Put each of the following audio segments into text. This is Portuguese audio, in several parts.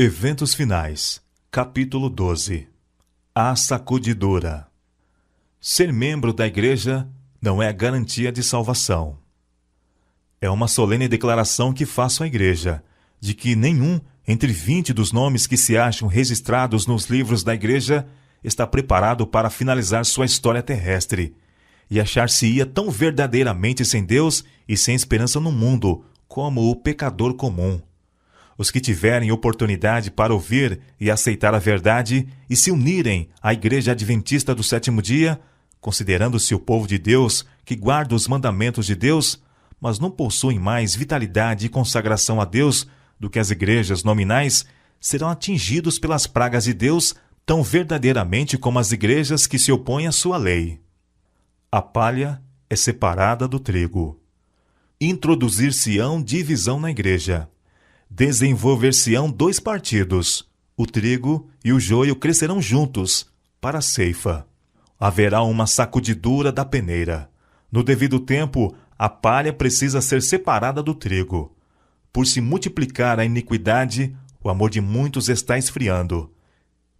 Eventos finais. Capítulo 12. A sacudidura. Ser membro da igreja não é garantia de salvação. É uma solene declaração que faço à igreja, de que nenhum entre 20 dos nomes que se acham registrados nos livros da igreja está preparado para finalizar sua história terrestre e achar-se-ia tão verdadeiramente sem Deus e sem esperança no mundo como o pecador comum. Os que tiverem oportunidade para ouvir e aceitar a verdade e se unirem à Igreja Adventista do Sétimo Dia, considerando-se o povo de Deus que guarda os mandamentos de Deus, mas não possuem mais vitalidade e consagração a Deus do que as igrejas nominais, serão atingidos pelas pragas de Deus tão verdadeiramente como as igrejas que se opõem à sua lei. A palha é separada do trigo. Introduzir-se-ão divisão na igreja. Desenvolver-se-ão dois partidos. O trigo e o joio crescerão juntos para a ceifa. Haverá uma sacudidura da peneira. No devido tempo, a palha precisa ser separada do trigo. Por se multiplicar a iniquidade, o amor de muitos está esfriando.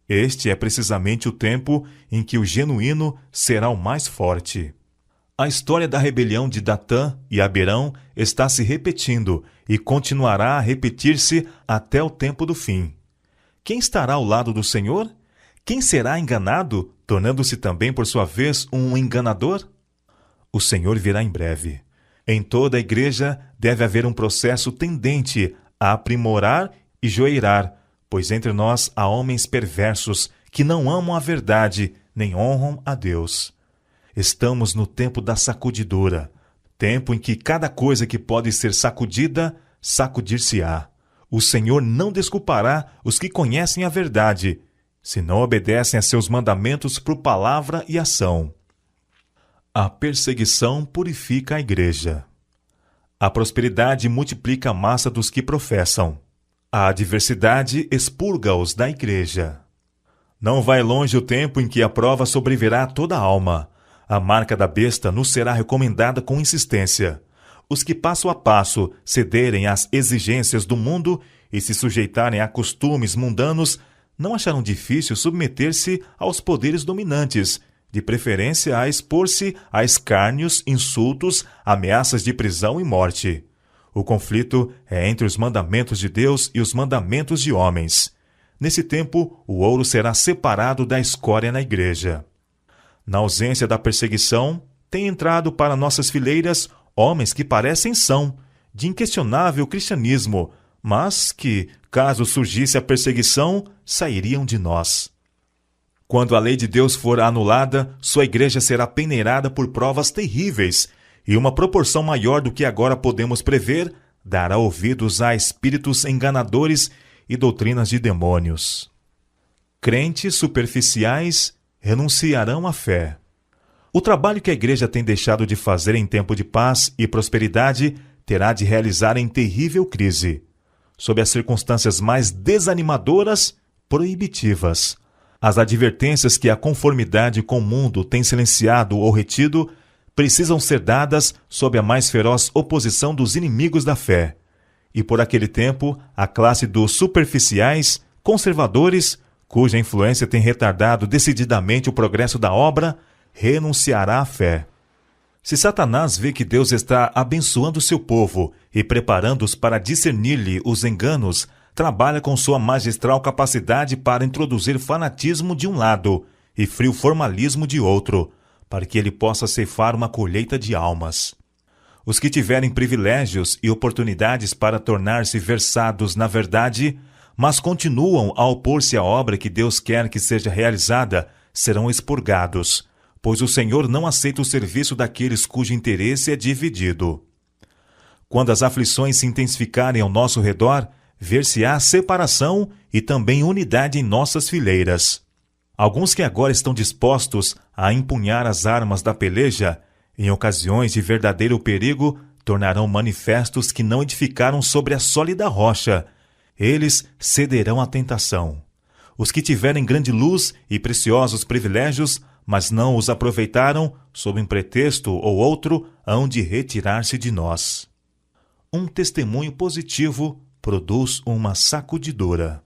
Este é precisamente o tempo em que o genuíno será o mais forte. A história da rebelião de Datã e Abirão está se repetindo e continuará a repetir-se até o tempo do fim. Quem estará ao lado do Senhor? Quem será enganado, tornando-se também, por sua vez, um enganador? O Senhor virá em breve. Em toda a igreja deve haver um processo tendente a aprimorar e joeirar, pois entre nós há homens perversos que não amam a verdade nem honram a Deus. Estamos no tempo da sacudidura, tempo em que cada coisa que pode ser sacudida, sacudir-se-á. O Senhor não desculpará os que conhecem a verdade, se não obedecem a seus mandamentos por palavra e ação. A perseguição purifica a igreja. A prosperidade multiplica a massa dos que professam. A adversidade expurga-os da igreja. Não vai longe o tempo em que a prova sobrevirá a toda a alma. A marca da besta nos será recomendada com insistência. Os que passo a passo cederem às exigências do mundo e se sujeitarem a costumes mundanos não acharão difícil submeter-se aos poderes dominantes, de preferência a expor-se a escárnios, insultos, ameaças de prisão e morte. O conflito é entre os mandamentos de Deus e os mandamentos de homens. Nesse tempo, o ouro será separado da escória na igreja. Na ausência da perseguição, tem entrado para nossas fileiras homens que parecem são, de inquestionável cristianismo, mas que, caso surgisse a perseguição, sairiam de nós. Quando a lei de Deus for anulada, sua igreja será peneirada por provas terríveis, e uma proporção maior do que agora podemos prever dará ouvidos a espíritos enganadores e doutrinas de demônios. Crentes superficiais renunciarão à fé. O trabalho que a igreja tem deixado de fazer em tempo de paz e prosperidade terá de realizar em terrível crise. Sob as circunstâncias mais desanimadoras, proibitivas. As advertências que a conformidade com o mundo tem silenciado ou retido precisam ser dadas sob a mais feroz oposição dos inimigos da fé. E por aquele tempo, a classe dos superficiais, conservadores, cuja influência tem retardado decididamente o progresso da obra, renunciará à fé. Se Satanás vê que Deus está abençoando seu povo e preparando-os para discernir-lhe os enganos, trabalha com sua magistral capacidade para introduzir fanatismo de um lado e frio formalismo de outro, para que ele possa ceifar uma colheita de almas. Os que tiverem privilégios e oportunidades para tornar-se versados na verdade, mas continuam a opor-se à obra que Deus quer que seja realizada, serão expurgados, pois o Senhor não aceita o serviço daqueles cujo interesse é dividido. Quando as aflições se intensificarem ao nosso redor, ver-se-á separação e também unidade em nossas fileiras. Alguns que agora estão dispostos a empunhar as armas da peleja, em ocasiões de verdadeiro perigo, tornarão manifestos que não edificaram sobre a sólida rocha. Eles cederão à tentação. Os que tiverem grande luz e preciosos privilégios, mas não os aproveitaram, sob um pretexto ou outro, hão de retirar-se de nós. Um testemunho positivo produz uma sacudidura.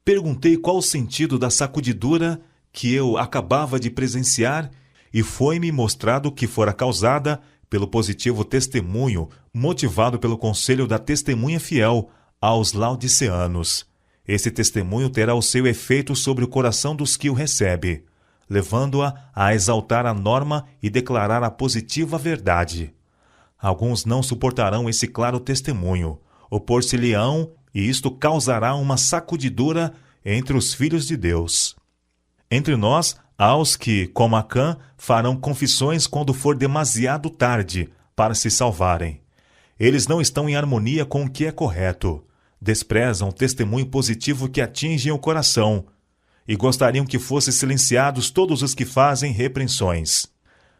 Perguntei qual o sentido da sacudidura que eu acabava de presenciar e foi-me mostrado que fora causada pelo positivo testemunho motivado pelo conselho da testemunha fiel aos laodiceanos. Esse testemunho terá o seu efeito sobre o coração dos que o recebem, levando-a a exaltar a norma e declarar a positiva verdade. Alguns não suportarão esse claro testemunho, opor-se-lhe-ão, e isto causará uma sacudidura entre os filhos de Deus. Entre nós, há os que, como Acã, farão confissões quando for demasiado tarde para se salvarem. Eles não estão em harmonia com o que é correto, desprezam o testemunho positivo que atinge o coração, e gostariam que fossem silenciados todos os que fazem repreensões.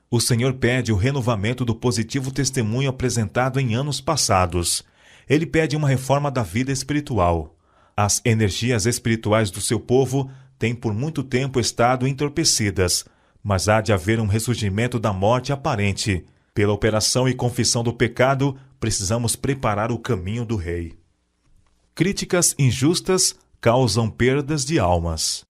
O Senhor pede o renovamento do positivo testemunho apresentado em anos passados. Ele pede uma reforma da vida espiritual. As energias espirituais do seu povo têm por muito tempo estado entorpecidas, mas há de haver um ressurgimento da morte aparente. Pela operação e confissão do pecado, precisamos preparar o caminho do Rei. Críticas injustas causam perdas de almas.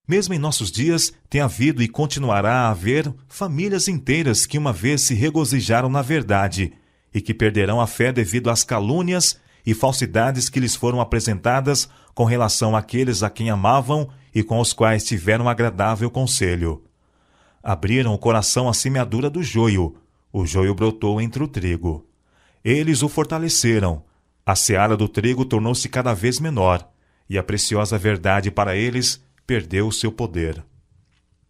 Mesmo em nossos dias, tem havido e continuará a haver famílias inteiras que uma vez se regozijaram na verdade e que perderão a fé devido às calúnias e falsidades que lhes foram apresentadas com relação àqueles a quem amavam e com os quais tiveram agradável conselho. Abriram o coração à semeadura do joio, o joio brotou entre o trigo. Eles o fortaleceram, a seara do trigo tornou-se cada vez menor, e a preciosa verdade para eles perdeu o seu poder.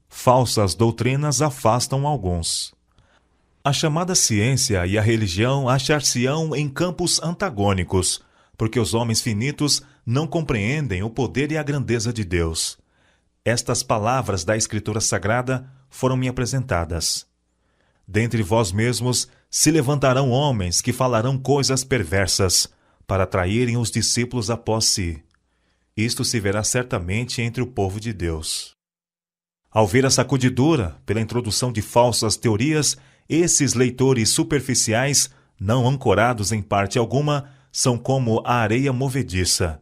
Falsas doutrinas afastam alguns. A chamada ciência e a religião achar-se-ão em campos antagônicos, porque os homens finitos não compreendem o poder e a grandeza de Deus. Estas palavras da Escritura Sagrada foram-me apresentadas. Dentre vós mesmos se levantarão homens que falarão coisas perversas, para atraírem os discípulos após si. Isto se verá certamente entre o povo de Deus. Ao ver a sacudidura pela introdução de falsas teorias, esses leitores superficiais, não ancorados em parte alguma, são como a areia movediça.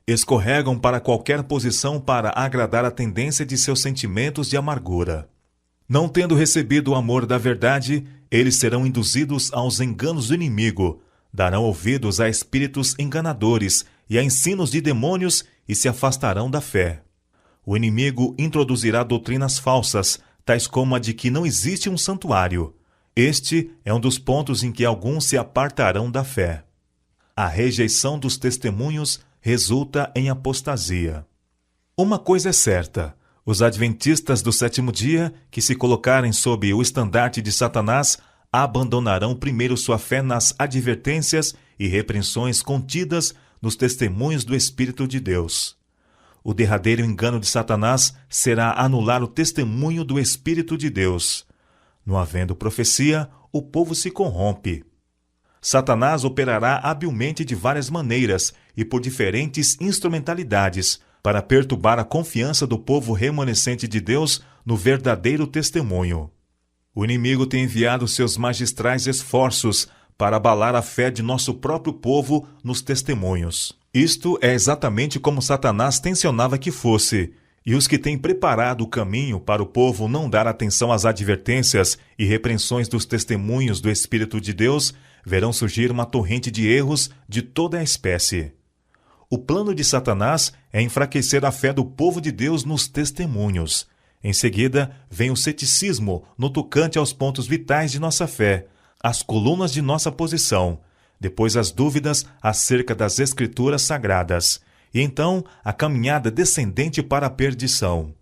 Escorregam para qualquer posição para agradar a tendência de seus sentimentos de amargura. Não tendo recebido o amor da verdade, eles serão induzidos aos enganos do inimigo, darão ouvidos a espíritos enganadores e a ensinos de demônios e se afastarão da fé. O inimigo introduzirá doutrinas falsas, tais como a de que não existe um santuário. Este é um dos pontos em que alguns se apartarão da fé. A rejeição dos testemunhos resulta em apostasia. Uma coisa é certa: os adventistas do sétimo dia, que se colocarem sob o estandarte de Satanás, abandonarão primeiro sua fé nas advertências e repreensões contidas nos testemunhos do Espírito de Deus. O derradeiro engano de Satanás será anular o testemunho do Espírito de Deus. Não havendo profecia, o povo se corrompe. Satanás operará habilmente de várias maneiras e por diferentes instrumentalidades para perturbar a confiança do povo remanescente de Deus no verdadeiro testemunho. O inimigo tem enviado seus magistrais esforços para abalar a fé de nosso próprio povo nos testemunhos. Isto é exatamente como Satanás tensionava que fosse, e os que têm preparado o caminho para o povo não dar atenção às advertências e repreensões dos testemunhos do Espírito de Deus, verão surgir uma torrente de erros de toda a espécie. O plano de Satanás é enfraquecer a fé do povo de Deus nos testemunhos. Em seguida, vem o ceticismo no tocante aos pontos vitais de nossa fé, as colunas de nossa posição, depois as dúvidas acerca das Escrituras Sagradas, e então a caminhada descendente para a perdição.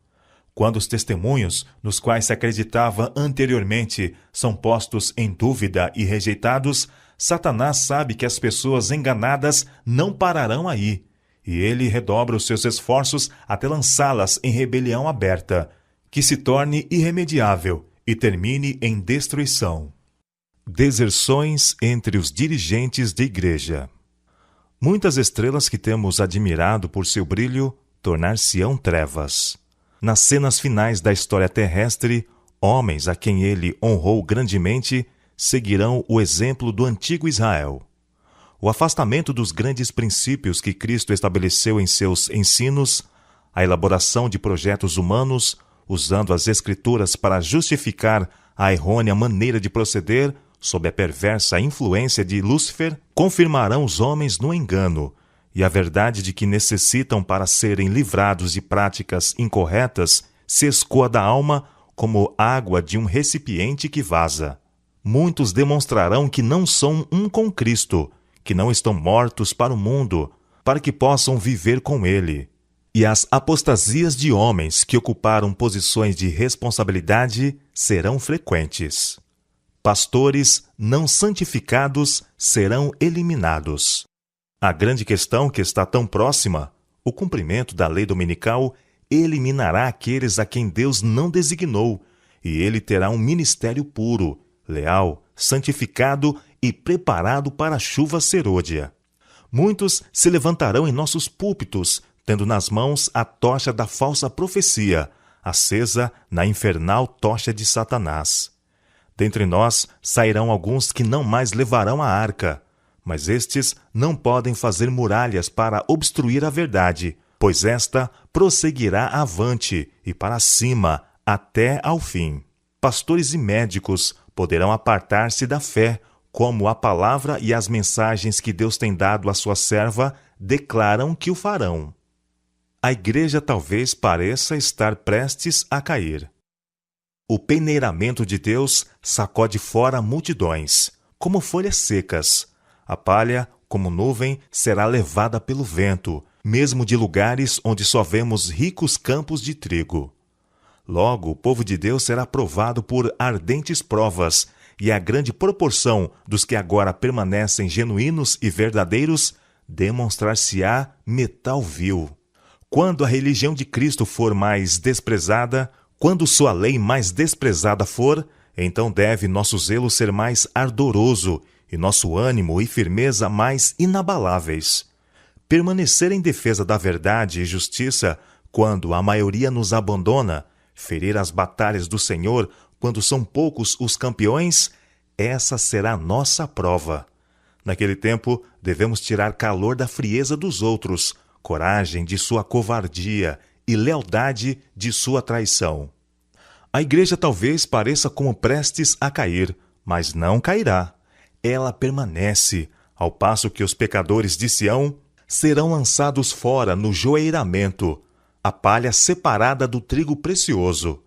Quando os testemunhos, nos quais se acreditava anteriormente, são postos em dúvida e rejeitados, Satanás sabe que as pessoas enganadas não pararão aí, e ele redobra os seus esforços até lançá-las em rebelião aberta, que se torne irremediável e termine em destruição. Deserções entre os dirigentes de igreja. Muitas estrelas que temos admirado por seu brilho tornar-se-ão trevas. Nas cenas finais da história terrestre, homens a quem ele honrou grandemente seguirão o exemplo do antigo Israel. o afastamento dos grandes princípios que Cristo estabeleceu em seus ensinos, a elaboração de projetos humanos, usando as Escrituras para justificar a errônea maneira de proceder, sob a perversa influência de Lúcifer, confirmarão os homens no engano, e a verdade de que necessitam para serem livrados de práticas incorretas se escoa da alma como água de um recipiente que vaza. Muitos demonstrarão que não são um com Cristo, que não estão mortos para o mundo, para que possam viver com Ele. E as apostasias de homens que ocuparam posições de responsabilidade serão frequentes. Pastores não santificados serão eliminados. A grande questão que está tão próxima, o cumprimento da lei dominical, eliminará aqueles a quem Deus não designou, e ele terá um ministério puro, leal, santificado e preparado para a chuva serôdia. Muitos se levantarão em nossos púlpitos, tendo nas mãos a tocha da falsa profecia, acesa na infernal tocha de Satanás. Dentre nós sairão alguns que não mais levarão a arca, mas estes não podem fazer muralhas para obstruir a verdade, pois esta prosseguirá avante e para cima até ao fim. Pastores e médicos poderão apartar-se da fé, como a palavra e as mensagens que Deus tem dado à sua serva declaram que o farão. A igreja talvez pareça estar prestes a cair. O peneiramento de Deus sacode fora multidões, como folhas secas. A palha, como nuvem, será levada pelo vento, mesmo de lugares onde só vemos ricos campos de trigo. Logo, o povo de Deus será provado por ardentes provas, e a grande proporção dos que agora permanecem genuínos e verdadeiros demonstrar-se-á metal vil. Quando a religião de Cristo for mais desprezada, quando sua lei mais desprezada for, então deve nosso zelo ser mais ardoroso e nosso ânimo e firmeza mais inabaláveis. Permanecer em defesa da verdade e justiça quando a maioria nos abandona, ferir as batalhas do Senhor quando são poucos os campeões, essa será a nossa prova. Naquele tempo, devemos tirar calor da frieza dos outros, coragem de sua covardia e lealdade de sua traição. A igreja talvez pareça como prestes a cair, mas não cairá. Ela permanece, ao passo que os pecadores de Sião serão lançados fora no joeiramento, a palha separada do trigo precioso.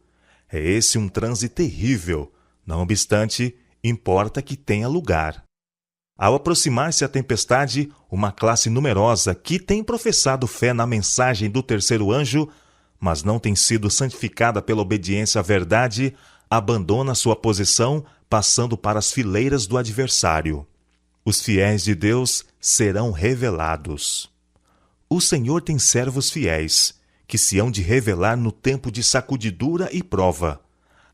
É esse um transe terrível, não obstante, importa que tenha lugar. Ao aproximar-se a tempestade, uma classe numerosa que tem professado fé na mensagem do terceiro anjo, mas não tem sido santificada pela obediência à verdade, abandona sua posição, passando para as fileiras do adversário. Os fiéis de Deus serão revelados. O Senhor tem servos fiéis, que se hão de revelar no tempo de sacudidura e prova.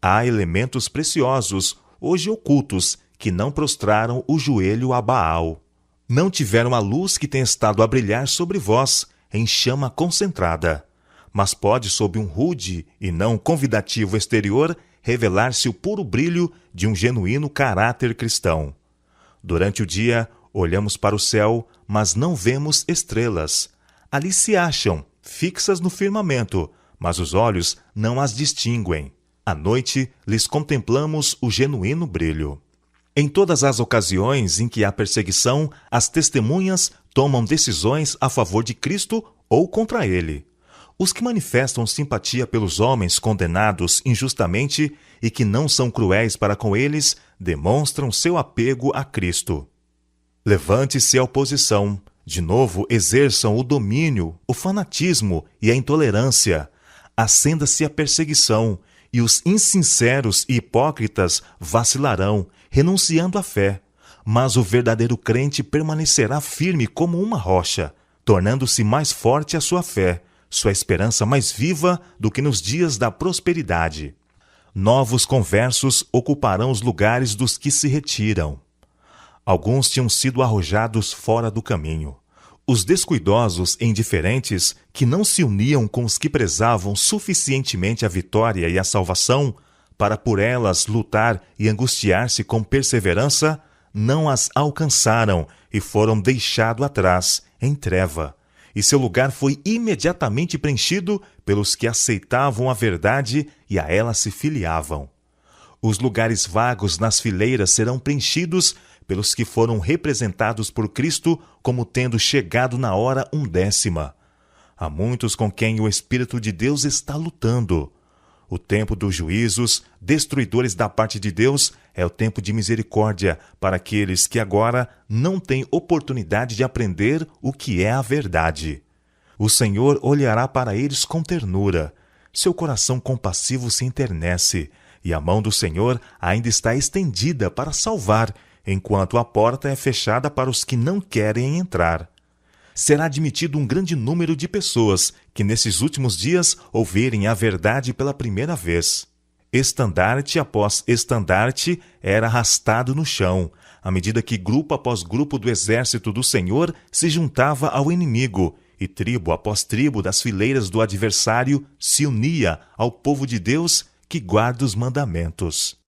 Há elementos preciosos, hoje ocultos, que não prostraram o joelho a Baal. Não tiveram a luz que tem estado a brilhar sobre vós, em chama concentrada. Mas pode, sob um rude e não convidativo exterior, revelar-se o puro brilho de um genuíno caráter cristão. Durante o dia, olhamos para o céu, mas não vemos estrelas. Ali se acham, fixas no firmamento, mas os olhos não as distinguem. À noite, lhes contemplamos o genuíno brilho. Em todas as ocasiões em que há perseguição, as testemunhas tomam decisões a favor de Cristo ou contra ele. Os que manifestam simpatia pelos homens condenados injustamente e que não são cruéis para com eles, demonstram seu apego a Cristo. Levante-se a oposição. De novo, exerçam o domínio, o fanatismo e a intolerância. Acenda-se a perseguição, e os insinceros e hipócritas vacilarão, renunciando à fé. Mas o verdadeiro crente permanecerá firme como uma rocha, tornando-se mais forte a sua fé, sua esperança mais viva do que nos dias da prosperidade. Novos conversos ocuparão os lugares dos que se retiram. Alguns tinham sido arrojados fora do caminho. Os descuidosos e indiferentes, que não se uniam com os que prezavam suficientemente a vitória e a salvação, para por elas lutar e angustiar-se com perseverança, não as alcançaram e foram deixados atrás, em treva. E seu lugar foi imediatamente preenchido pelos que aceitavam a verdade e a ela se filiavam. Os lugares vagos nas fileiras serão preenchidos pelos que foram representados por Cristo como tendo chegado na hora undécima. Há muitos com quem o Espírito de Deus está lutando. O tempo dos juízos, destruidores da parte de Deus, é o tempo de misericórdia para aqueles que agora não têm oportunidade de aprender o que é a verdade. O Senhor olhará para eles com ternura. Seu coração compassivo se enternece, e a mão do Senhor ainda está estendida para salvar, enquanto a porta é fechada para os que não querem entrar. Será admitido um grande número de pessoas que nesses últimos dias ouvirem a verdade pela primeira vez. Estandarte após estandarte era arrastado no chão, à medida que grupo após grupo do exército do Senhor se juntava ao inimigo, e tribo após tribo das fileiras do adversário se unia ao povo de Deus que guarda os mandamentos.